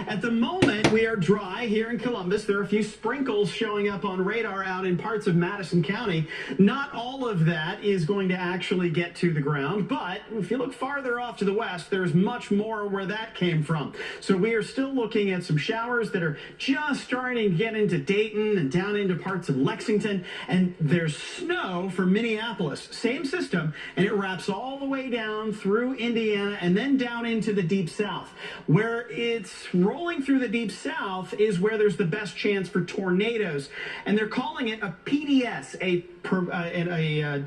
At the moment, we are dry here in Columbus. There are a few sprinkles showing up on radar out in parts of Madison County. Not all of that is going to actually get to the ground, but if you look farther off to the west, there's much more where that came from. So we are still looking at some showers that are just starting to get into Dayton and down into parts of Lexington, and there's snow for Minneapolis. Same system, and it wraps all the way down through Indiana and then down into the deep south. Where it's rolling through the deep south is where there's the best chance for tornadoes, and they're calling it a PDS, a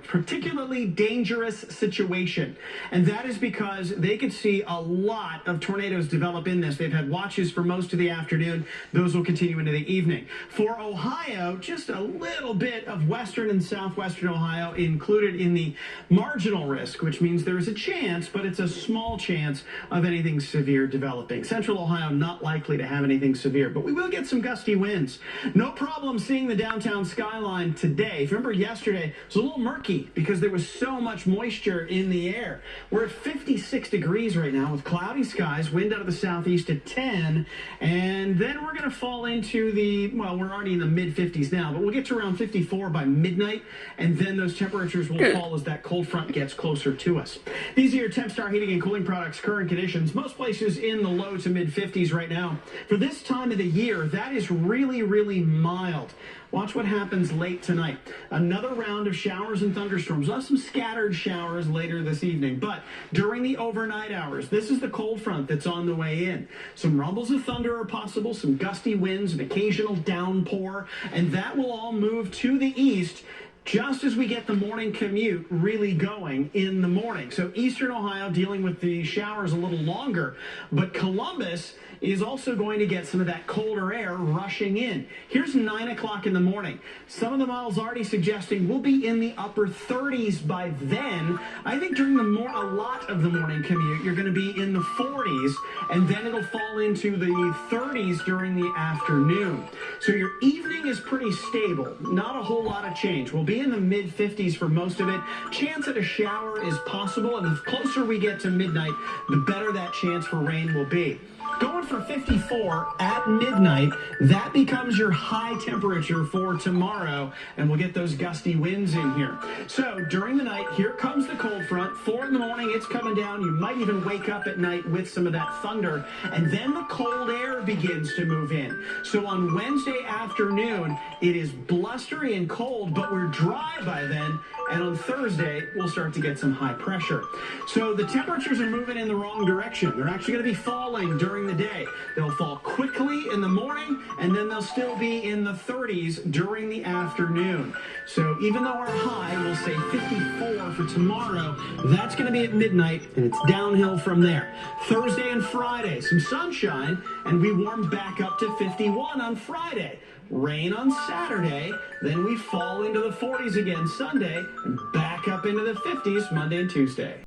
particularly dangerous situation, and that is because they could see a lot of tornadoes develop in this. They've had watches for most of the afternoon. Those will continue into the evening. For Ohio, just a little bit of western and southwestern Ohio included in the marginal risk, which means there is a chance, but it's a small chance of anything severe developing. Central Ohio, not likely to have anything severe, but we will get some gusty winds. No problem seeing the downtown skyline today. If you remember yesterday, it was a little murky because there was so much moisture in the air. We're at 56 degrees right now with cloudy skies, wind out of the southeast at 10, and then we're going to fall into the, well, we're already in the mid-50s now, but we'll get to around 54 by midnight, and then those temperatures will fall as that cold front gets closer to us. These are your Tempstar heating and cooling products current conditions. Most places in the low to mid-50s right now. For this time of the year, that is really, really mild. Watch what happens late tonight. Another round of showers and thunderstorms. We'll have some scattered showers later this evening, but during the overnight hours, this is the cold front that's on the way in. Some rumbles of thunder are possible, some gusty winds, an occasional downpour, and that will all move to the east just as we get the morning commute really going in the morning. So eastern Ohio dealing with the showers a little longer, but Columbus is also going to get some of that colder air rushing in. Here's 9 o'clock in the morning. Some of the models already suggesting we'll be in the upper 30s by then. I think during a lot of the morning commute, you're going to be in the 40s, and then it'll fall into the 30s during the afternoon. So your evening is pretty stable. Not a whole lot of change. We'll be in the mid-50s for most of it. Chance at a shower is possible, and the closer we get to midnight, the better that chance for rain will be. Going for 54 at midnight, that becomes your high temperature for tomorrow, and we'll get those gusty winds in here. So during the night, here comes the cold front. 4 in the morning, it's coming down. You might even wake up at night with some of that thunder, and then the cold air begins to move in. So on Wednesday afternoon, it is blustery and cold, but we're dry by then, and on Thursday, we'll start to get some high pressure. So the temperatures are moving in the wrong direction. They're actually going to be falling during the day. They'll fall quickly in the morning, and then they'll still be in the 30s during the afternoon. So even though our high will say 54 for tomorrow, that's going to be at midnight, and it's downhill from there. Thursday and Friday, some sunshine, and we warm back up to 51 on Friday. Rain on Saturday, then we fall into the 40s again Sunday, and back up into the 50s Monday and Tuesday.